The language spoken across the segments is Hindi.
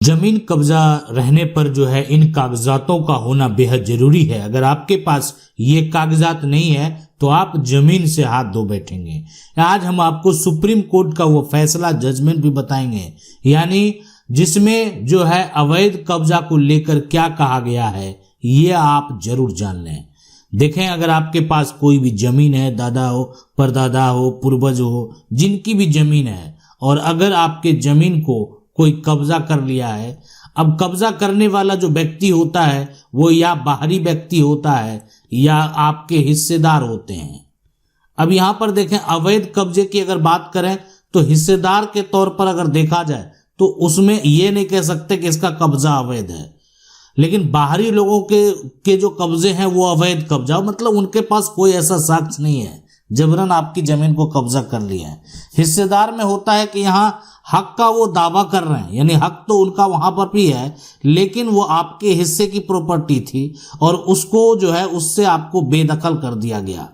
जमीन कब्जा रहने पर जो है इन कागजातों का होना बेहद जरूरी है। अगर आपके पास ये कागजात नहीं है तो आप जमीन से हाथ धो बैठेंगे। आज हम आपको सुप्रीम कोर्ट का वो फैसला जजमेंट भी बताएंगे, यानी जिसमें जो है अवैध कब्जा को लेकर क्या कहा गया है ये आप जरूर जान लें। देखें, अगर आपके पास कोई भी जमीन है, दादा हो, परदादा हो, पूर्वज हो, जिनकी भी जमीन है, और अगर आपके जमीन को कोई कब्जा कर लिया है, अब कब्जा करने वाला जो व्यक्ति होता है वो या बाहरी व्यक्ति होता है या आपके हिस्सेदार होते हैं। अब यहां पर देखें, अवैध कब्जे की अगर बात करें तो हिस्सेदार के तौर पर अगर देखा जाए तो उसमें ये नहीं कह सकते कि इसका कब्जा अवैध है, लेकिन बाहरी लोगों के जो कब्जे हैं वो अवैध कब्जा, मतलब उनके पास कोई ऐसा साक्ष्य नहीं है, जबरन आपकी जमीन को कब्जा कर लिया है। हिस्सेदार में होता है कि यहाँ हक का वो दावा कर रहे हैं, यानी हक तो उनका वहां पर भी है, लेकिन वो आपके हिस्से की प्रॉपर्टी थी और उसको जो है उससे आपको बेदखल कर दिया गया।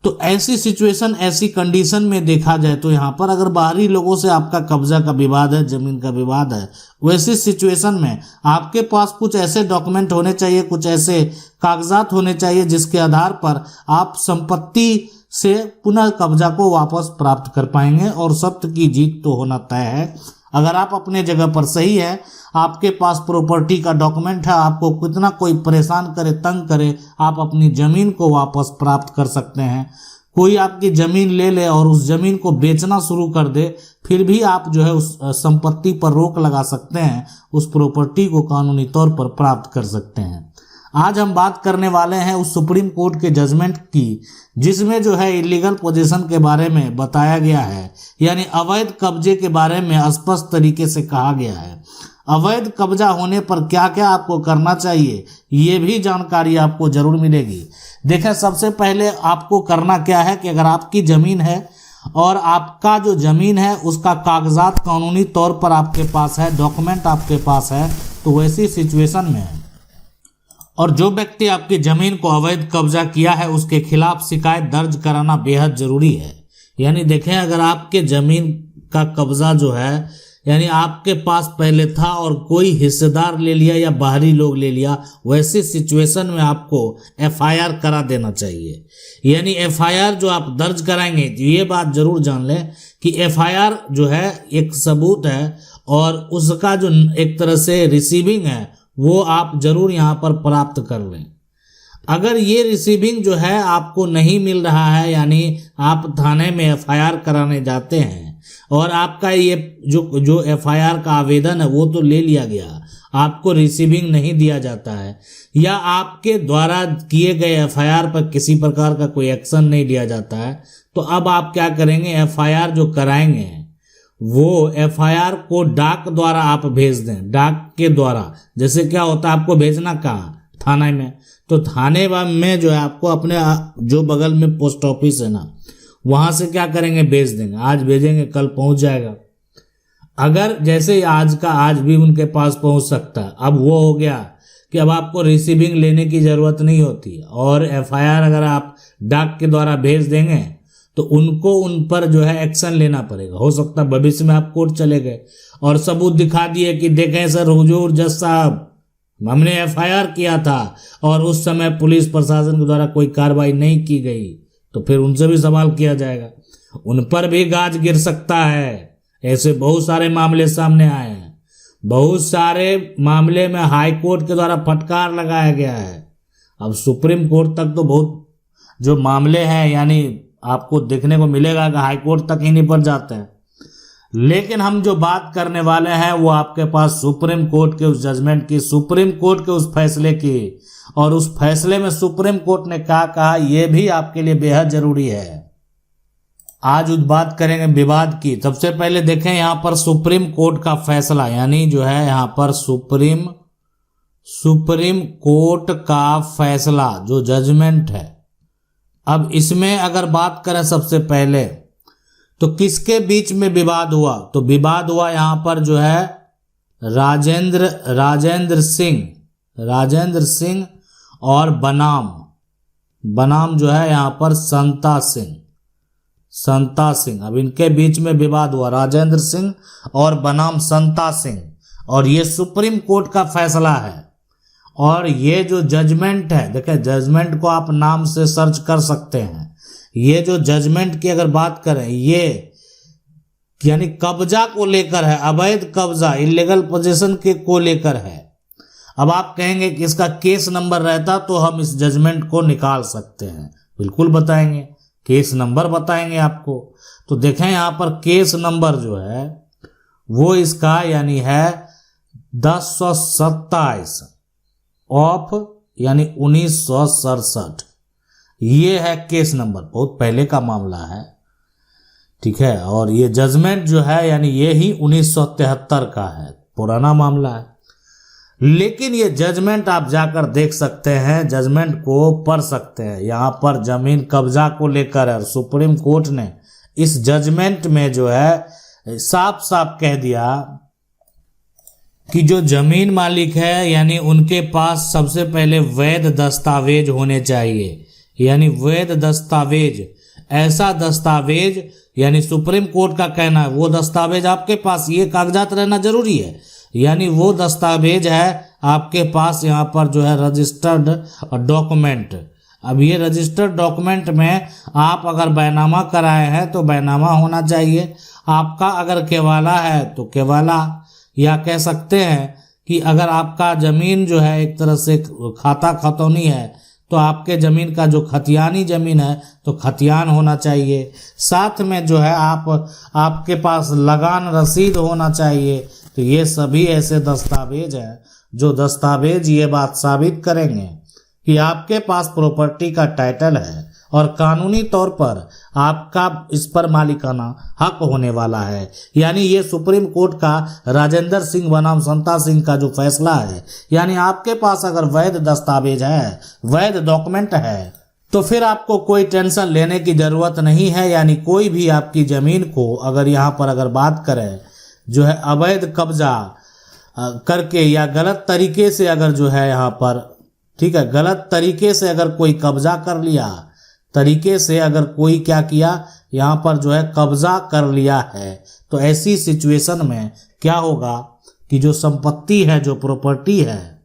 तो ऐसी सिचुएशन, ऐसी कंडीशन में देखा जाए तो यहाँ पर अगर बाहरी लोगों से आपका कब्जा का विवाद है, जमीन का विवाद है, वैसी सिचुएशन में आपके पास कुछ ऐसे डॉक्यूमेंट होने चाहिए, कुछ ऐसे कागजात होने चाहिए जिसके आधार पर आप संपत्ति से पुनः कब्जा को वापस प्राप्त कर पाएंगे और सत्य की जीत तो होना तय है। अगर आप अपने जगह पर सही है, आपके पास प्रॉपर्टी का डॉक्यूमेंट है, आपको कितना कोई परेशान करे, तंग करे, आप अपनी जमीन को वापस प्राप्त कर सकते हैं। कोई आपकी जमीन ले ले और उस जमीन को बेचना शुरू कर दे, फिर भी आप जो है उस संपत्ति पर रोक लगा सकते हैं, उस प्रॉपर्टी को कानूनी तौर पर प्राप्त कर सकते हैं। आज हम बात करने वाले हैं उस सुप्रीम कोर्ट के जजमेंट की जिसमें जो है इलीगल पोजीशन के बारे में बताया गया है, यानी अवैध कब्जे के बारे में स्पष्ट तरीके से कहा गया है। अवैध कब्जा होने पर क्या क्या आपको करना चाहिए ये भी जानकारी आपको जरूर मिलेगी। देखें, सबसे पहले आपको करना क्या है कि अगर आपकी जमीन है और आपका जो जमीन है उसका कागजात कानूनी तौर पर आपके पास है, डॉक्यूमेंट आपके पास है, तो वैसी सिचुएशन में और जो व्यक्ति आपकी जमीन को अवैध कब्जा किया है उसके खिलाफ शिकायत दर्ज कराना बेहद जरूरी है। यानी देखें, अगर आपके जमीन का कब्जा जो है यानी आपके पास पहले था और कोई हिस्सेदार ले लिया या बाहरी लोग ले लिया, वैसी सिचुएशन में आपको एफआईआर करा देना चाहिए। यानी एफआईआर जो आप दर्ज कराएंगे, ये बात जरूर जान लें कि एफआईआर जो है एक सबूत है और उसका जो एक तरह से रिसीविंग है वो आप जरूर यहाँ पर प्राप्त कर लें। अगर ये रिसीविंग जो है आपको नहीं मिल रहा है, यानी आप थाने में एफआईआर कराने जाते हैं और आपका ये जो एफआईआर का आवेदन है वो तो ले लिया गया, आपको रिसीविंग नहीं दिया जाता है, या आपके द्वारा किए गए एफआईआर पर किसी प्रकार का कोई एक्शन नहीं लिया जाता है, तो अब आप क्या करेंगे, एफआईआर जो कराएंगे वो एफआईआर को डाक द्वारा आप भेज दें। डाक के द्वारा जैसे क्या होता है, आपको भेजना कहाँ, थाने में, तो थाने में जो है आपको अपने जो बगल में पोस्ट ऑफिस है ना, वहां से क्या करेंगे, भेज देंगे। आज भेजेंगे कल पहुंच जाएगा। अगर जैसे आज का आज भी उनके पास पहुंच सकता है। अब वो हो गया कि अब आपको रिसीविंग लेने की जरूरत नहीं होती, और एफआईआर अगर आप डाक के द्वारा भेज देंगे तो उनको उन पर जो है एक्शन लेना पड़ेगा। हो सकता है भविष्य में आप कोर्ट चले गए और सबूत दिखा दिए कि देखें सर, हुजूर जज साहब, हमने एफआईआर किया था और उस समय पुलिस प्रशासन के द्वारा कोई कार्रवाई नहीं की गई, तो फिर उनसे भी सवाल किया जाएगा, उन पर भी गाज गिर सकता है। ऐसे बहुत सारे मामले सामने आए हैं। बहुत सारे मामले में हाई कोर्ट के द्वारा फटकार लगाया गया है। अब सुप्रीम कोर्ट तक तो बहुत जो मामले हैं, यानी आपको देखने को मिलेगा कि हाई कोर्ट तक ही निपट जाते हैं, लेकिन हम जो बात करने वाले हैं वो आपके पास सुप्रीम कोर्ट के उस जजमेंट की, सुप्रीम कोर्ट के उस फैसले की, और उस फैसले में सुप्रीम कोर्ट ने क्या कहा ये भी आपके लिए बेहद जरूरी है। आज उस बात करेंगे विवाद की। सबसे पहले देखें यहाँ पर सुप्रीम कोर्ट का फैसला, यानी जो है यहाँ पर सुप्रीम कोर्ट का फैसला जो जजमेंट है। अब इसमें अगर बात करें सबसे पहले तो किसके बीच में विवाद हुआ, तो विवाद हुआ यहाँ पर जो है राजेंद्र सिंह और बनाम जो है यहाँ पर संता सिंह। अब इनके बीच में विवाद हुआ, राजेंद्र सिंह और बनाम संता सिंह। और ये सुप्रीम कोर्ट का फैसला है। और ये जो जजमेंट है, देखिए जजमेंट को आप नाम से सर्च कर सकते हैं। ये जो जजमेंट की अगर बात करें, ये यानी कब्जा को लेकर है, अवैध कब्जा, इलीगल पोजीशन के को लेकर है। अब आप कहेंगे कि इसका केस नंबर रहता तो हम इस जजमेंट को निकाल सकते हैं। बिल्कुल बताएंगे, केस नंबर बताएंगे आपको। तो देखें यहाँ पर केस नंबर जो है वो इसका यानी है 1027 ऑफ यानी 1967। ये है केस नंबर, बहुत पहले का मामला है, ठीक है। और ये जजमेंट जो है यानी ये ही 1973 का है, पुराना मामला है। लेकिन ये जजमेंट आप जाकर देख सकते हैं, जजमेंट को पढ़ सकते हैं। यहाँ पर जमीन कब्जा को लेकर है, सुप्रीम कोर्ट ने इस जजमेंट में जो है साफ साफ कह दिया कि जो जमीन मालिक है यानी उनके पास सबसे पहले वैध दस्तावेज होने चाहिए। यानी वैध दस्तावेज, ऐसा दस्तावेज, यानी सुप्रीम कोर्ट का कहना है वो दस्तावेज आपके पास, ये कागजात रहना जरूरी है। यानी वो दस्तावेज है आपके पास यहाँ पर जो है रजिस्टर्ड डॉक्यूमेंट। अब ये रजिस्टर्ड डॉक्यूमेंट में आप अगर बैनामा कराए हैं तो बैनामा होना चाहिए। आपका अगर केवाला है तो केवाला, या कह सकते हैं कि अगर आपका जमीन जो है एक तरह से खाता खतौनी है तो आपके जमीन का जो खतियानी जमीन है तो खतियान होना चाहिए। साथ में जो है आपके पास लगान रसीद होना चाहिए। तो ये सभी ऐसे दस्तावेज हैं जो दस्तावेज ये बात साबित करेंगे कि आपके पास प्रॉपर्टी का टाइटल है और कानूनी तौर पर आपका इस पर मालिकाना हक होने वाला है। यानी ये सुप्रीम कोर्ट का राजेंद्र सिंह बनाम संता सिंह का जो फैसला है, यानी आपके पास अगर वैध दस्तावेज है, वैध डॉक्यूमेंट है, तो फिर आपको कोई टेंशन लेने की जरूरत नहीं है। यानी कोई भी आपकी जमीन को अगर यहाँ पर अगर बात करें जो है अवैध कब्जा करके या गलत तरीके से अगर जो है यहाँ पर, ठीक है, गलत तरीके से अगर कोई कब्जा कर लिया, तरीके से अगर कोई क्या किया यहाँ पर जो है कब्जा कर लिया है, तो ऐसी सिचुएशन में क्या होगा कि जो संपत्ति है, जो प्रॉपर्टी है,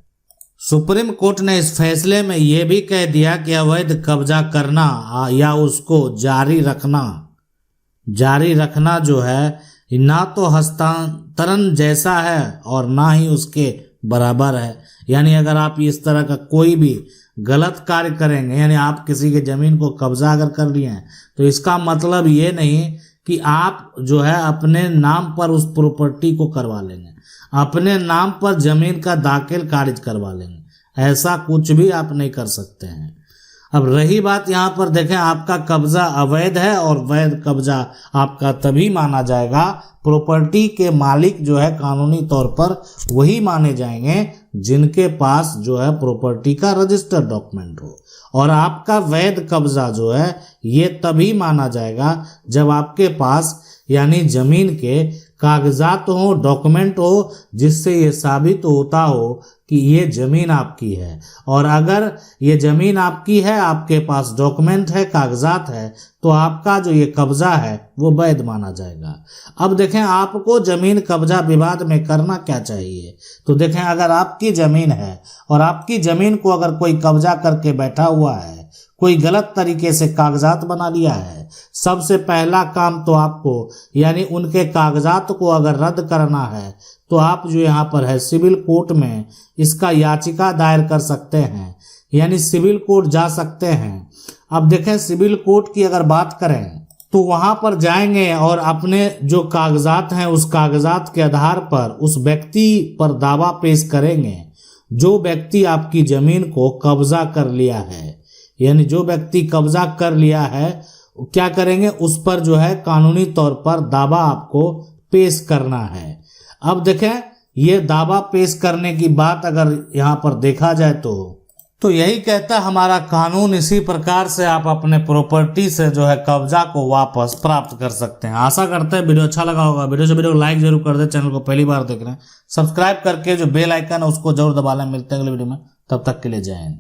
सुप्रीम कोर्ट ने इस फैसले में यह भी कह दिया कि अवैध कब्जा करना या उसको जारी रखना जो है ना तो हस्तांतरण जैसा है और ना ही उसके बराबर है। यानी अगर आप इस तरह का कोई भी गलत कार्य करेंगे, यानी आप किसी के जमीन को कब्जा अगर कर लिए हैं, तो इसका मतलब ये नहीं कि आप जो है अपने नाम पर उस प्रॉपर्टी को करवा लेंगे, अपने नाम पर जमीन का दाखिल खारिज करवा लेंगे। ऐसा कुछ भी आप नहीं कर सकते हैं। अब रही बात यहाँ पर देखें, आपका कब्जा अवैध है और वैध कब्जा आपका तभी माना जाएगा, प्रॉपर्टी के मालिक जो है कानूनी तौर पर वही माने जाएंगे जिनके पास जो है प्रॉपर्टी का रजिस्टर्ड डॉक्यूमेंट हो। और आपका वैध कब्जा जो है ये तभी माना जाएगा जब आपके पास यानी जमीन के कागजात हो, डॉक्यूमेंट हो, जिससे ये साबित होता हो कि ये जमीन आपकी है। और अगर ये जमीन आपकी है, आपके पास डॉक्यूमेंट है, कागजात है, तो आपका जो ये कब्जा है वो वैध माना जाएगा। अब देखें आपको जमीन कब्जा विवाद में करना क्या चाहिए। तो देखें अगर आपकी जमीन है और आपकी जमीन को अगर कोई कब्जा करके बैठा हुआ है, कोई गलत तरीके से कागजात बना लिया है, सबसे पहला काम तो आपको यानी उनके कागजात को अगर रद्द करना है तो आप जो यहाँ पर है सिविल कोर्ट में इसका याचिका दायर कर सकते हैं, यानी सिविल कोर्ट जा सकते हैं। अब देखें सिविल कोर्ट की अगर बात करें तो वहां पर जाएंगे और अपने जो कागजात हैं उस कागजात के आधार पर उस व्यक्ति पर दावा पेश करेंगे जो व्यक्ति आपकी जमीन को कब्जा कर लिया है। यानी जो व्यक्ति कब्जा कर लिया है क्या करेंगे, उस पर जो है कानूनी तौर पर दावा आपको पेश करना है। अब देखें ये दावा पेश करने की बात अगर यहाँ पर देखा जाए तो यही कहता है हमारा कानून। इसी प्रकार से आप अपने प्रॉपर्टी से जो है कब्जा को वापस प्राप्त कर सकते हैं। आशा करते हैं वीडियो अच्छा लगा होगा। वीडियो को लाइक जरूर कर दे। चैनल को पहली बार देख रहे हैं सब्सक्राइब करके जो बेल आइकन है उसको जरूर दबा लें। मिलते हैं अगले वीडियो में, तब तक के लिए जय हिंद।